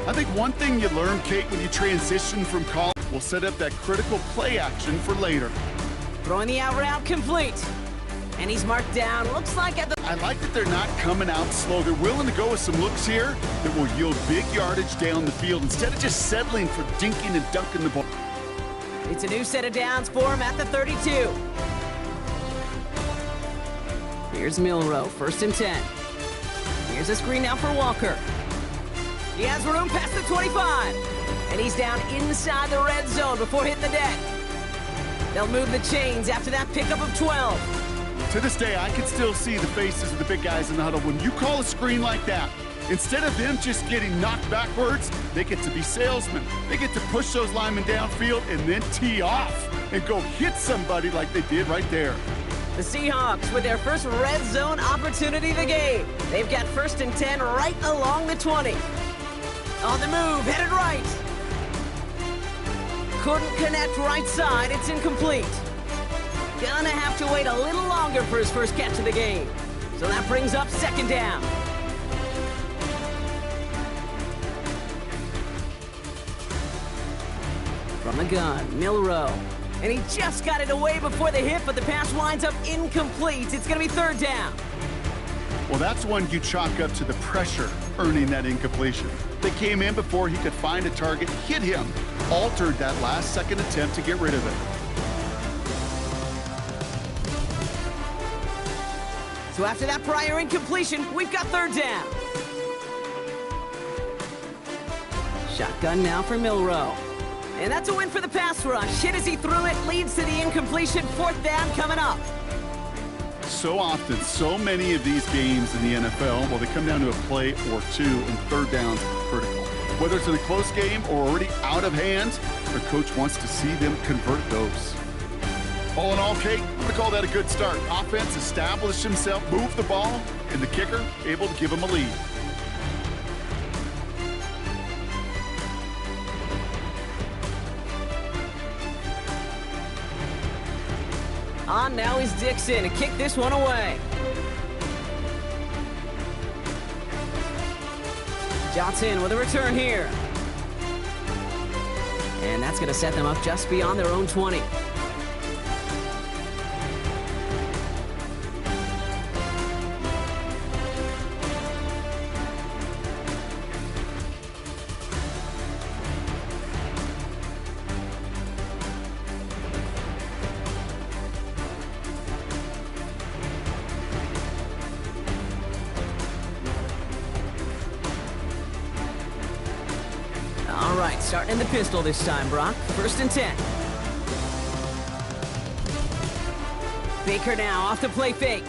I think one thing you learn, Kate, when you transition from college will set up that critical play action for later. Throwing the out route complete. And he's marked down. Looks like at the... I like that they're not coming out slow. They're willing to go with some looks here that will yield big yardage down the field instead of just settling for dinking and dunking the ball. It's a new set of downs for him at the 32. Here's Milroe, 1st and 10. Here's a screen now for Walker. He has room past the 25. And he's down inside the red zone before hitting the deck. They'll move the chains after that pickup of 12. To this day, I can still see the faces of the big guys in the huddle. When you call a screen like that, instead of them just getting knocked backwards, they get to be salesmen. They get to push those linemen downfield and then tee off and go hit somebody like they did right there. The Seahawks with their first red zone opportunity of the game. They've got 1st and 10 right along the 20. On the move, headed right. Couldn't connect right side, it's incomplete. Gonna have to wait a little longer for his first catch of the game. So that brings up 2nd down. From the gun, Milroe. And he just got it away before the hit, but the pass winds up incomplete. It's gonna be 3rd down. Well, that's one you chalk up to the pressure earning that incompletion. They came in before he could find a target, hit him, altered that last second attempt to get rid of it. So after that prior incompletion, we've got 3rd down. Shotgun now for Milroe. And that's a win for the pass rush. Hit as he threw it, leads to the incompletion. 4th down coming up. So often, so many of these games in the NFL, well, they come down to a play or two, and 3rd downs are critical. Whether it's in a close game or already out of hand, the coach wants to see them convert those. All in all, Kate, I'm going to call that a good start. Offense established himself, moved the ball, and the kicker able to give him a lead. On now is Dixon to kick this one away. Johnson with a return here. And that's going to set them up just beyond their own 20. All right, starting in the pistol this time, Brock. 1st and 10. Baker now off the play fake.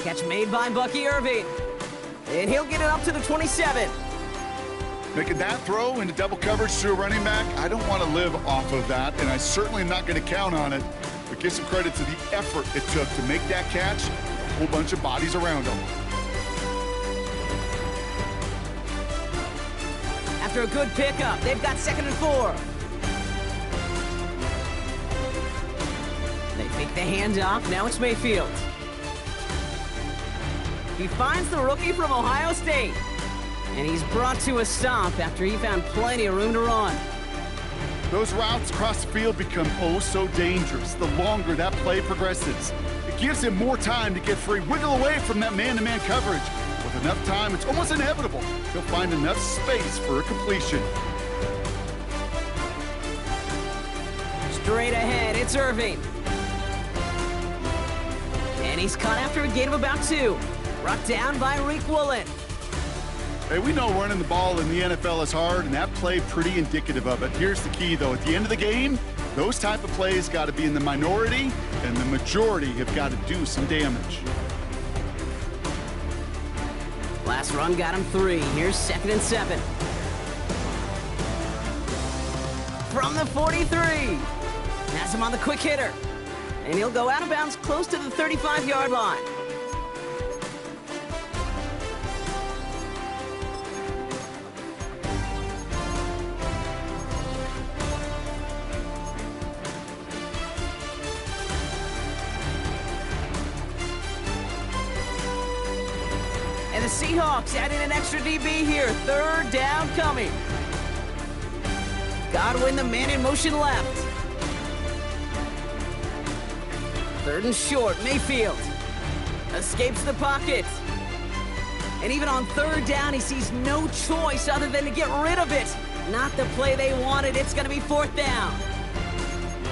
Catch made by Bucky Irving. And he'll get it up to the 27. Making that throw into double coverage to a running back, I don't want to live off of that, and I certainly am not going to count on it. But give some credit to the effort it took to make that catch, a whole bunch of bodies around him. After a good pickup, they've got 2nd and 4. They fake the handoff. Now it's Mayfield. He finds the rookie from Ohio State. And he's brought to a stop after he found plenty of room to run. Those routes across the field become oh so dangerous the longer that play progresses. It gives him more time to get free, wiggle away from that man-to-man coverage. With enough time, it's almost inevitable he'll find enough space for a completion. Straight ahead, it's Irving. And he's caught after a gain of about 2. Brought down by Reek Woolen. Hey, we know running the ball in the NFL is hard, and that play pretty indicative of it. Here's the key, though. At the end of the game, those type of plays got to be in the minority, and the majority have got to do some damage. Last run got him 3. Here's 2nd and 7. From the 43. Has him on the quick hitter. And he'll go out of bounds close to the 35-yard line. the Seahawks adding an extra DB here. Third down coming. Godwin, the man in motion left. Third and short, Mayfield escapes the pocket. And even on third down, he sees no choice other than to get rid of it. Not the play they wanted. It's going to be fourth down.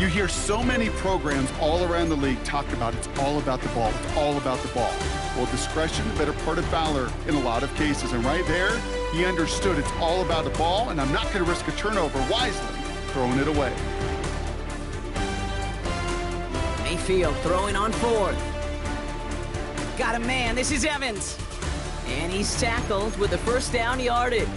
You hear so many programs all around the league talk about it's all about the ball. It's all about the ball. Well, discretion, the better part of valor in a lot of cases. And right there, he understood it's all about the ball, and I'm not going to risk a turnover, wisely throwing it away. Mayfield throwing on fourth. Got a man. This is Evans. And he's tackled with the first down yardage.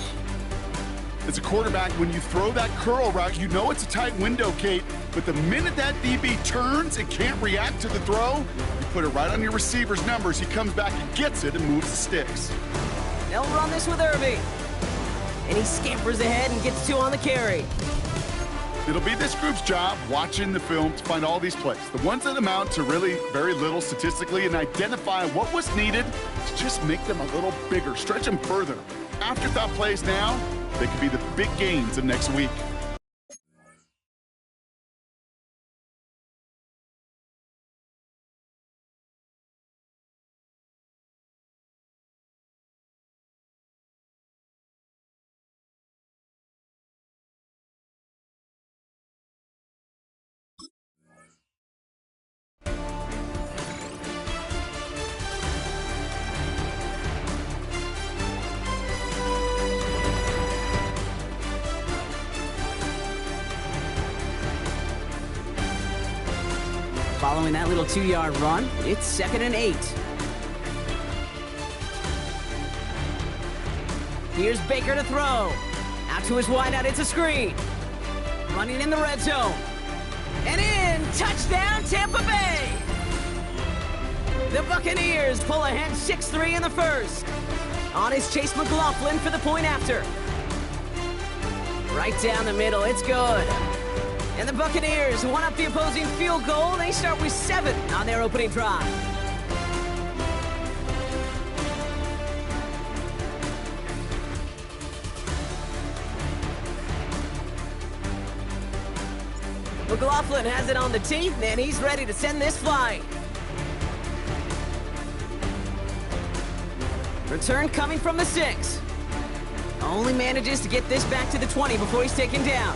As a quarterback, when you throw that curl route, you know it's a tight window, Kate. But the minute that DB turns and can't react to the throw, you put it right on your receiver's numbers. He comes back and gets it and moves the sticks. They'll run this with Irving. And he scampers ahead and gets 2 on the carry. It'll be this group's job watching the film to find all these plays, the ones that amount to really very little statistically, and identify what was needed to just make them a little bigger, stretch them further. Afterthought plays now, they could be the big gains of next week. Following that little 2-yard run, it's 2nd and 8. Here's Baker to throw. Out to his wideout, it's a screen. Running in the red zone. And in! Touchdown, Tampa Bay! The Buccaneers pull ahead 6-3 in the first. On is Chase McLaughlin for the point after. Right down the middle, it's good. And the Buccaneers one up the opposing field goal. They start with 7 on their opening drive. McLaughlin has it on the teeth, and he's ready to send this flying. Return coming from the 6. Only manages to get this back to the 20 before he's taken down.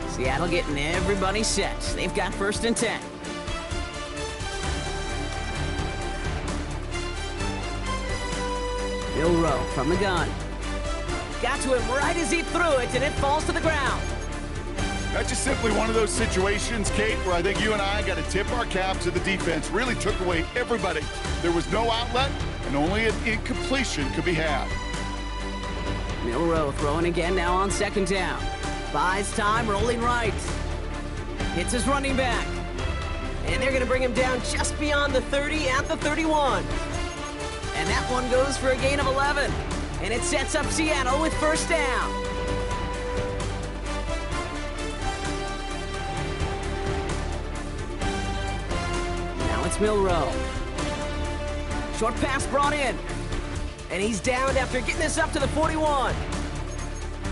Seattle getting everybody set. They've got 1st and 10. Bill Rowe from the gun. Got to him right as he threw it, and it falls to the ground. That's just simply one of those situations, Kate, where I think you and I got to tip our cap to the defense. Really took away everybody. There was no outlet, and only an incompletion could be had. Milroe throwing again now on 2nd down. Buys time, rolling right. Hits his running back. And they're going to bring him down just beyond the 30 at the 31. And that one goes for a gain of 11. And it sets up Seattle with 1st down. Now it's Milroe. Short pass brought in. And he's downed after getting this up to the 41.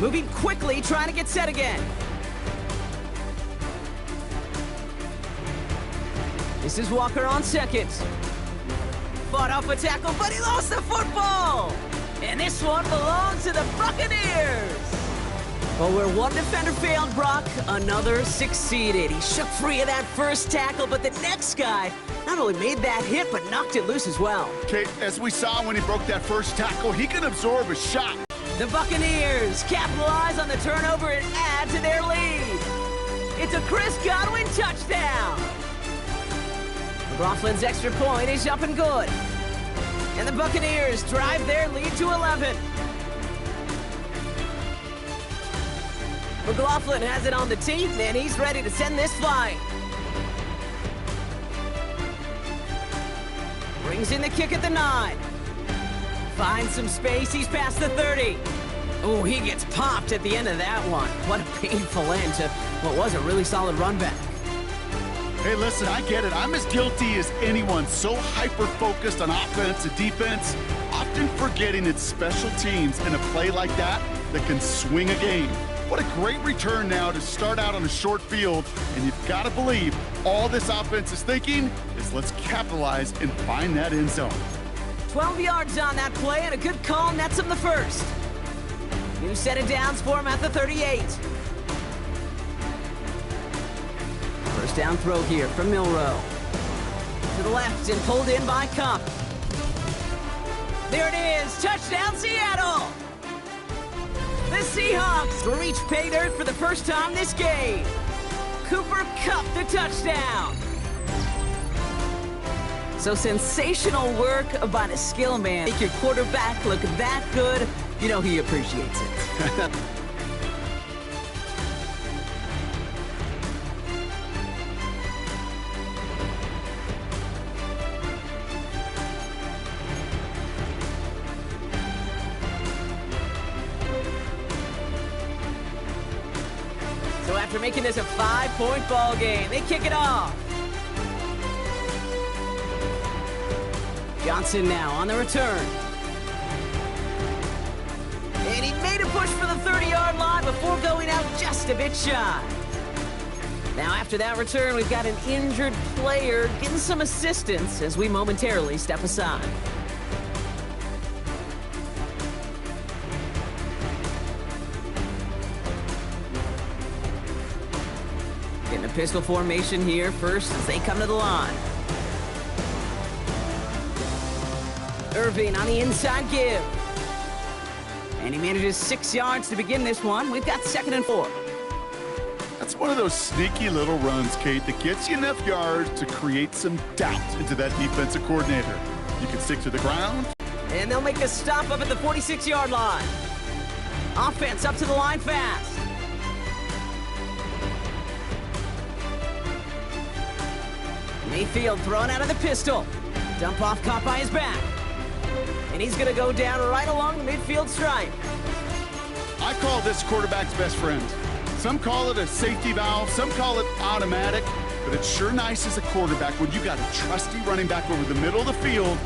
Moving quickly, trying to get set again. This is Walker on 2nd. Fought off a tackle, but he lost the football! And this one belongs to the Buccaneers! Well, where one defender failed, Brock, another succeeded. He shook free of that first tackle, but the next guy not only made that hit, but knocked it loose as well. Kate, as we saw when he broke that first tackle, he can absorb a shot. The Buccaneers capitalize on the turnover and add to their lead. It's a Chris Godwin touchdown. McLaughlin's extra point is up and good. And the Buccaneers drive their lead to 11. McLaughlin has it on the teeth, and he's ready to send this flying. Brings in the kick at the 9. Finds some space, he's past the 30. Oh, he gets popped at the end of that one. What a painful end to what was a really solid run back. Hey, listen, I get it. I'm as guilty as anyone. So hyper-focused on offense and defense, often forgetting it's special teams in a play like that can swing a game. What a great return now to start out on a short field, and you've got to believe all this offense is thinking is let's capitalize and find that end zone. 12 yards on that play, and a good call nets him the first. New set of downs for him at the 38. First down throw here from Milroe. To the left and pulled in by Cup. There it is, touchdown Seattle! The Seahawks will reach pay dirt for the first time this game. Cooper Kupp the touchdown. So sensational work by the skill man. Make your quarterback look that good, you know he appreciates it. So after making this a 5-point ball game, they kick it off. Johnson now on the return. And he made a push for the 30-yard line before going out just a bit shy. Now after that return, we've got an injured player getting some assistance as we momentarily step aside. Getting a pistol formation here first as they come to the line. Irving on the inside give. And he manages 6 yards to begin this one. We've got 2nd and 4. That's one of those sneaky little runs, Kate, that gets you enough yards to create some doubt into that defensive coordinator. You can stick to the ground. And they'll make a stop up at the 46-yard line. Offense up to the line fast. Mayfield thrown out of the pistol. Dump off caught by his back. And he's going to go down right along the midfield stripe. I call this quarterback's best friend. Some call it a safety valve, some call it automatic, but it's sure nice as a quarterback when you got a trusty running back over the middle of the field.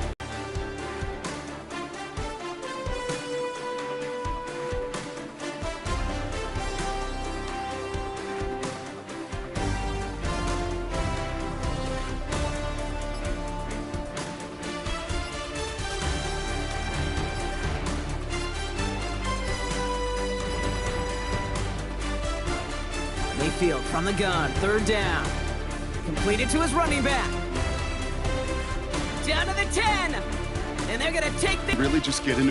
Mayfield from the gun, 3rd down. Completed to his running back. Down to the 10. And they're going to take the... Really just get into